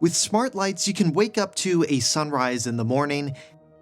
With smart lights, you can wake up to a sunrise in the morning,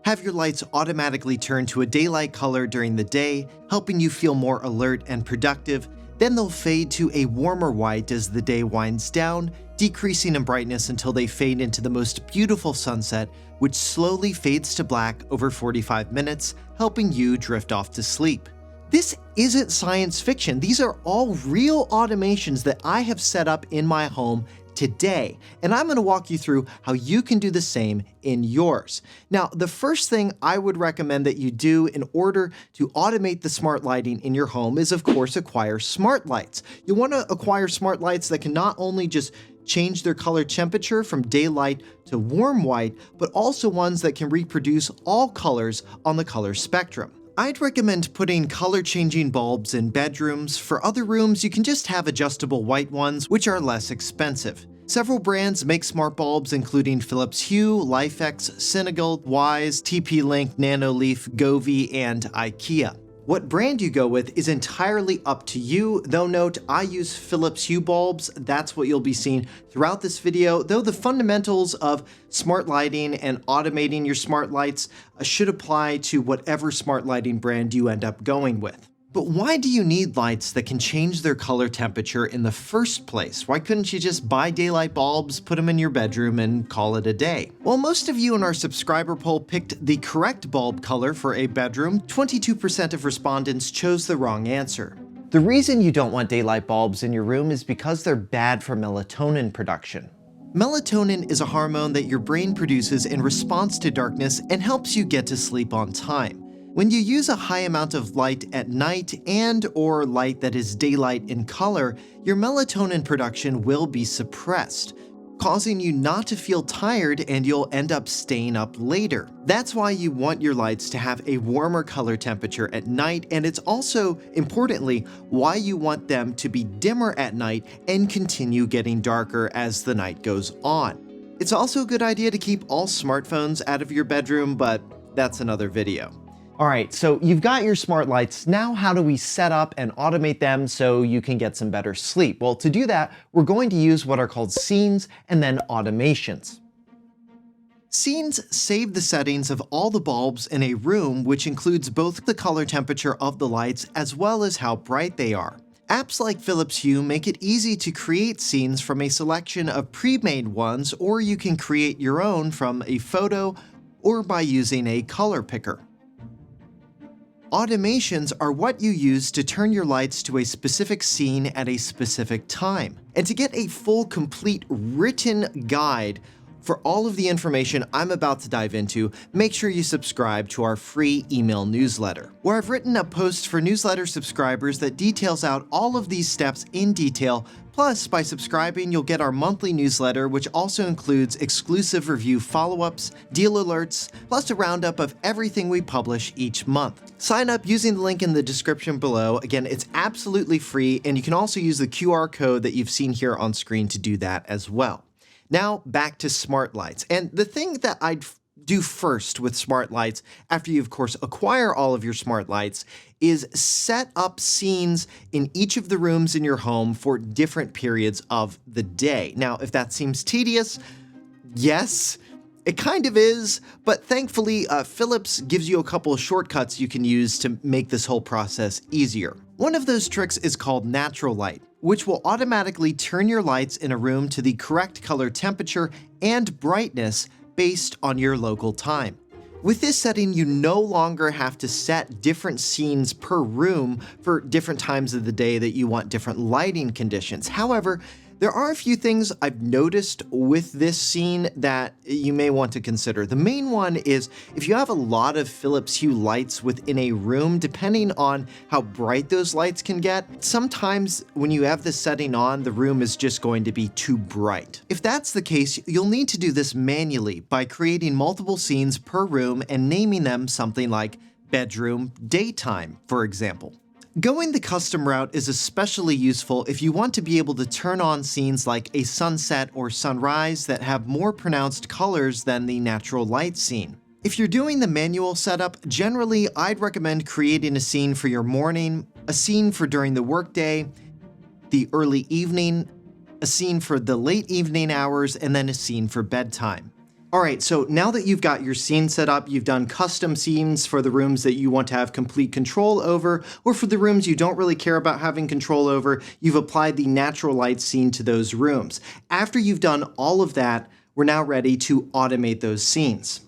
have your lights automatically turn to a daylight color during the day, helping you feel more alert and productive. Then they'll fade to a warmer white as the day winds down, decreasing in brightness until they fade into the most beautiful sunset, which slowly fades to black over 45 minutes, helping you drift off to sleep. This isn't science fiction. These are all real automations that I have set up in my home today, and I'm going to walk you through how you can do the same in yours. Now, the first thing I would recommend that you do in order to automate the smart lighting in your home is, of course, acquire smart lights. You want to acquire smart lights that can not only just change their color temperature from daylight to warm white, but also ones that can reproduce all colors on the color spectrum. I'd recommend putting color-changing bulbs in bedrooms. For other rooms, you can just have adjustable white ones, which are less expensive. Several brands make smart bulbs, including Philips Hue, Lifx, Signup, Wise, TP-Link, Nanoleaf, Govee, and IKEA. What brand you go with is entirely up to you, though note I use Philips Hue bulbs. That's what you'll be seeing throughout this video, though the fundamentals of smart lighting and automating your smart lights should apply to whatever smart lighting brand you end up going with. But why do you need lights that can change their color temperature in the first place? Why couldn't you just buy daylight bulbs, put them in your bedroom, and call it a day? Well, most of you in our subscriber poll picked the correct bulb color for a bedroom. 22% of respondents chose the wrong answer. The reason you don't want daylight bulbs in your room is because they're bad for melatonin production. Melatonin is a hormone that your brain produces in response to darkness and helps you get to sleep on time. When you use a high amount of light at night and/or light that is daylight in color, your melatonin production will be suppressed, causing you not to feel tired and you'll end up staying up later. That's why you want your lights to have a warmer color temperature at night, and it's also, importantly, why you want them to be dimmer at night and continue getting darker as the night goes on. It's also a good idea to keep all smartphones out of your bedroom, but that's another video. Alright, so you've got your smart lights. Now how do we set up and automate them so you can get some better sleep? Well, to do that, we're going to use what are called scenes and then automations. Scenes save the settings of all the bulbs in a room, which includes both the color temperature of the lights as well as how bright they are. Apps like Philips Hue make it easy to create scenes from a selection of pre-made ones, or you can create your own from a photo or by using a color picker. Automations are what you use to turn your lights to a specific scene at a specific time. And to get a full, complete written guide for all of the information I'm about to dive into, make sure you subscribe to our free email newsletter, where I've written a post for newsletter subscribers that details out all of these steps in detail. Plus, by subscribing, you'll get our monthly newsletter, which also includes exclusive review follow-ups, deal alerts, plus a roundup of everything we publish each month. Sign up using the link in the description below. Again, it's absolutely free, and you can also use the QR code that you've seen here on screen to do that as well. Now, back to smart lights. And the thing that I'd do first with smart lights, after you, of course, acquire all of your smart lights, is set up scenes in each of the rooms in your home for different periods of the day. Now, if that seems tedious, yes, it kind of is, but thankfully, Philips gives you a couple of shortcuts you can use to make this whole process easier. One of those tricks is called natural light, which will automatically turn your lights in a room to the correct color temperature and brightness based on your local time. With this setting, you no longer have to set different scenes per room for different times of the day that you want different lighting conditions. However, there are a few things I've noticed with this scene that you may want to consider. The main one is if you have a lot of Philips Hue lights within a room, depending on how bright those lights can get, sometimes when you have this setting on, the room is just going to be too bright. If that's the case, you'll need to do this manually by creating multiple scenes per room and naming them something like bedroom, daytime, for example. Going the custom route is especially useful if you want to be able to turn on scenes like a sunset or sunrise that have more pronounced colors than the natural light scene. If you're doing the manual setup, generally I'd recommend creating a scene for your morning, a scene for during the workday, the early evening, a scene for the late evening hours, and then a scene for bedtime. Alright, so now that you've got your scene set up, you've done custom scenes for the rooms that you want to have complete control over, or for the rooms you don't really care about having control over, you've applied the natural light scene to those rooms. After you've done all of that, we're now ready to automate those scenes.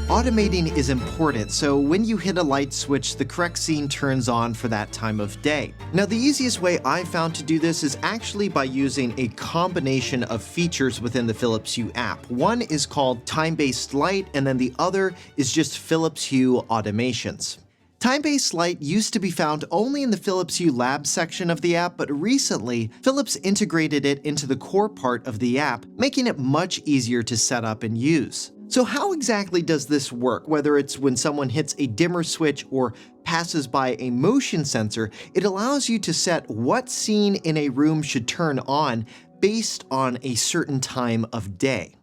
Automating is important, so when you hit a light switch, the correct scene turns on for that time of day. Now, the easiest way I've found to do this is actually by using a combination of features within the Philips Hue app. One is called Time-Based Light, and then the other is just Philips Hue Automations. Time-based light used to be found only in the Philips Hue Lab section of the app, but recently, Philips integrated it into the core part of the app, making it much easier to set up and use. So how exactly does this work? Whether it's when someone hits a dimmer switch or passes by a motion sensor, it allows you to set what scene in a room should turn on based on a certain time of day.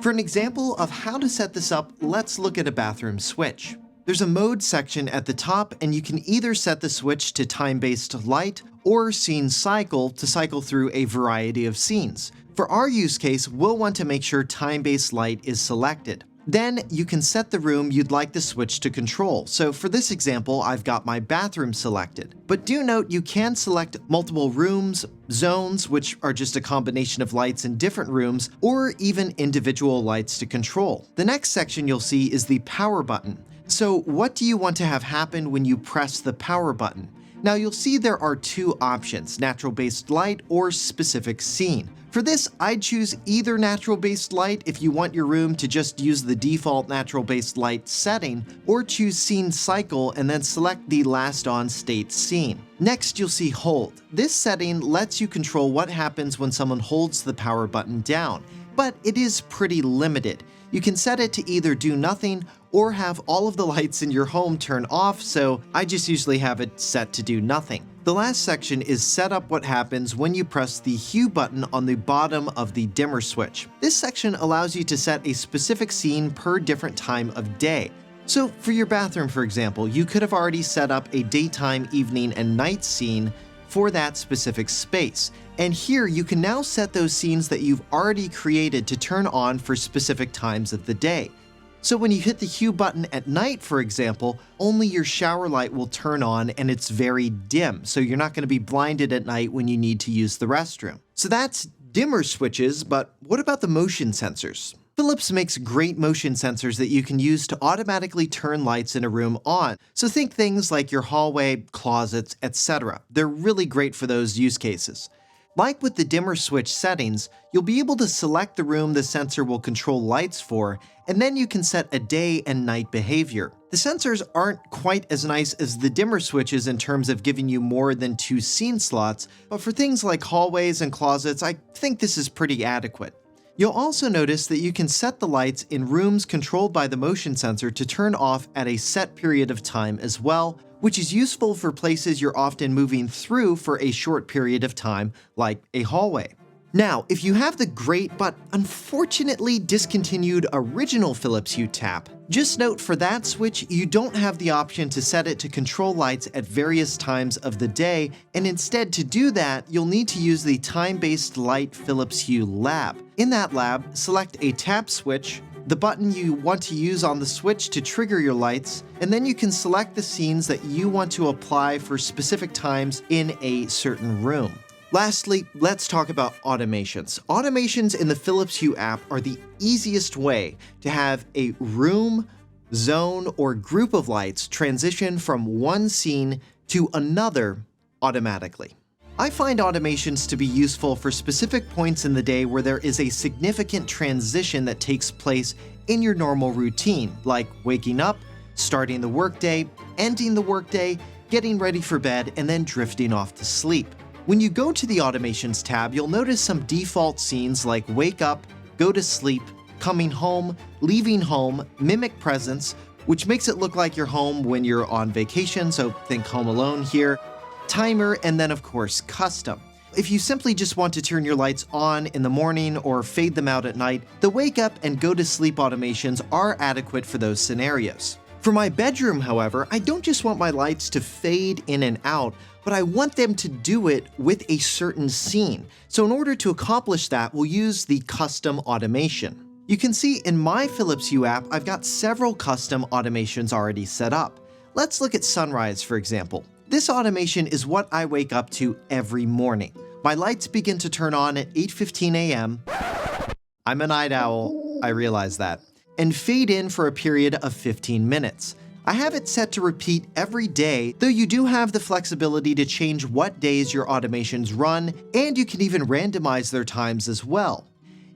For an example of how to set this up, let's look at a bathroom switch. There's a mode section at the top, and you can either set the switch to time-based light or scene cycle to cycle through a variety of scenes. For our use case, we'll want to make sure time-based light is selected. Then you can set the room you'd like the switch to control. So for this example, I've got my bathroom selected. But do note you can select multiple rooms, zones, which are just a combination of lights in different rooms, or even individual lights to control. The next section you'll see is the power button. So what do you want to have happen when you press the power button? Now you'll see there are two options, natural-based light or specific scene. For this, I'd choose either natural-based light if you want your room to just use the default natural-based light setting, or choose scene cycle and then select the last on state scene. Next, you'll see hold. This setting lets you control what happens when someone holds the power button down, but it is pretty limited. You can set it to either do nothing or have all of the lights in your home turn off, so I just usually have it set to do nothing. The last section is set up what happens when you press the hue button on the bottom of the dimmer switch. This section allows you to set a specific scene per different time of day. So for your bathroom, for example, you could have already set up a daytime, evening, and night scene for that specific space. And here you can now set those scenes that you've already created to turn on for specific times of the day. So when you hit the hue button at night, for example, only your shower light will turn on and it's very dim, so you're not going to be blinded at night when you need to use the restroom. So that's dimmer switches, but what about the motion sensors? Philips makes great motion sensors that you can use to automatically turn lights in a room on. So think things like your hallway, closets, etc. They're really great for those use cases. Like with the dimmer switch settings, you'll be able to select the room the sensor will control lights for, and then you can set a day and night behavior. The sensors aren't quite as nice as the dimmer switches in terms of giving you more than 2 scene slots, but for things like hallways and closets, I think this is pretty adequate. You'll also notice that you can set the lights in rooms controlled by the motion sensor to turn off at a set period of time as well, which is useful for places you're often moving through for a short period of time, like a hallway. Now, if you have the great but unfortunately discontinued original Philips Hue tap, just note for that switch you don't have the option to set it to control lights at various times of the day, and instead to do that you'll need to use the time-based light Philips Hue lab. In that lab, select a tap switch, the button you want to use on the switch to trigger your lights, and then you can select the scenes that you want to apply for specific times in a certain room. Lastly, let's talk about automations. Automations in the Philips Hue app are the easiest way to have a room, zone, or group of lights transition from one scene to another automatically. I find automations to be useful for specific points in the day where there is a significant transition that takes place in your normal routine, like waking up, starting the workday, ending the workday, getting ready for bed, and then drifting off to sleep. When you go to the Automations tab, you'll notice some default scenes like wake up, go to sleep, coming home, leaving home, mimic presence, which makes it look like you're home when you're on vacation, so think Home Alone here, timer, and then of course custom. If you simply just want to turn your lights on in the morning or fade them out at night, the wake up and go to sleep automations are adequate for those scenarios. For my bedroom, however, I don't just want my lights to fade in and out, but I want them to do it with a certain scene. So in order to accomplish that, we'll use the custom automation. You can see in my Philips Hue app, I've got several custom automations already set up. Let's look at sunrise, for example. This automation is what I wake up to every morning. My lights begin to turn on at 8:15 a.m. I'm a night owl, I realize that. And fade in for a period of 15 minutes. I have it set to repeat every day, though you do have the flexibility to change what days your automations run, and you can even randomize their times as well.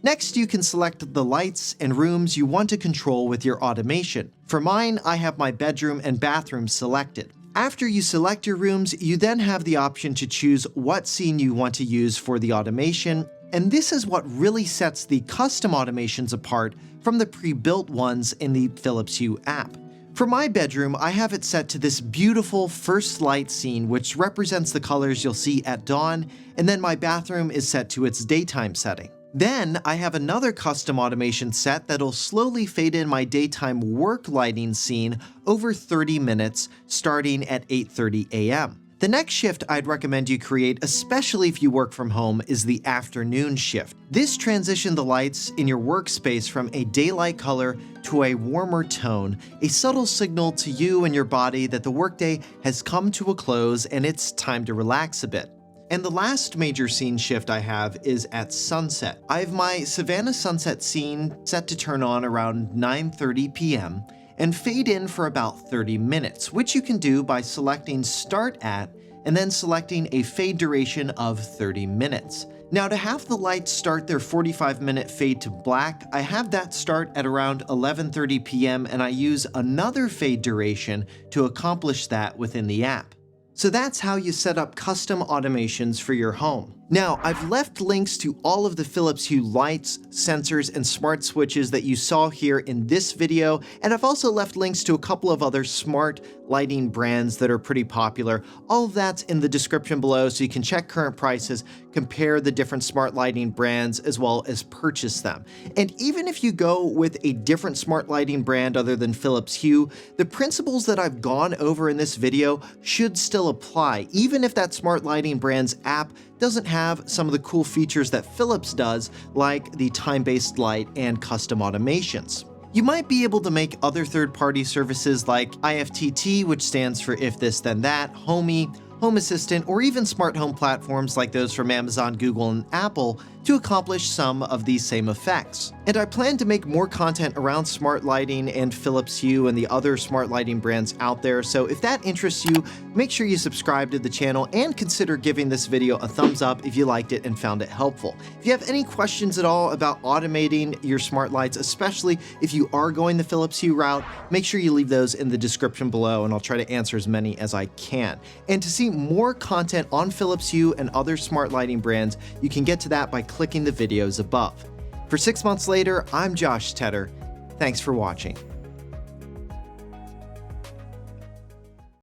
Next, you can select the lights and rooms you want to control with your automation. For mine, I have my bedroom and bathroom selected. After you select your rooms, you then have the option to choose what scene you want to use for the automation, and this is what really sets the custom automations apart from the pre-built ones in the Philips Hue app. For my bedroom, I have it set to this beautiful first light scene, which represents the colors you'll see at dawn, and then my bathroom is set to its daytime setting. Then I have another custom automation set that'll slowly fade in my daytime work lighting scene over 30 minutes, starting at 8:30 a.m. The next shift I'd recommend you create, especially if you work from home, is the afternoon shift. This transitions the lights in your workspace from a daylight color to a warmer tone, a subtle signal to you and your body that the workday has come to a close and it's time to relax a bit. And the last major scene shift I have is at sunset. I have my Savannah sunset scene set to turn on around 9:30 p.m. and fade in for about 30 minutes, which you can do by selecting Start At and then selecting a fade duration of 30 minutes. Now, to have the lights start their 45-minute fade to black, I have that start at around 11:30 p.m. and I use another fade duration to accomplish that within the app. So that's how you set up custom automations for your home. Now, I've left links to all of the Philips Hue lights, sensors, and smart switches that you saw here in this video, and I've also left links to a couple of other smart lighting brands that are pretty popular. All of that's in the description below, so you can check current prices, compare the different smart lighting brands, as well as purchase them. And even if you go with a different smart lighting brand other than Philips Hue, the principles that I've gone over in this video should still apply, even if that smart lighting brand's app doesn't have some of the cool features that Philips does, like the time-based light and custom automations. You might be able to make other third-party services like IFTT, which stands for If This Then That, Homey, Home Assistant, or even smart home platforms like those from Amazon, Google, and Apple to accomplish some of these same effects. And I plan to make more content around smart lighting and Philips Hue and the other smart lighting brands out there, so if that interests you, make sure you subscribe to the channel and consider giving this video a thumbs up if you liked it and found it helpful. If you have any questions at all about automating your smart lights, especially if you are going the Philips Hue route, make sure you leave those in the description below and I'll try to answer as many as I can. And to see more content on Philips Hue and other smart lighting brands, you can get to that by clicking the videos above. For 6 months later, I'm Josh Tedder. Thanks for watching.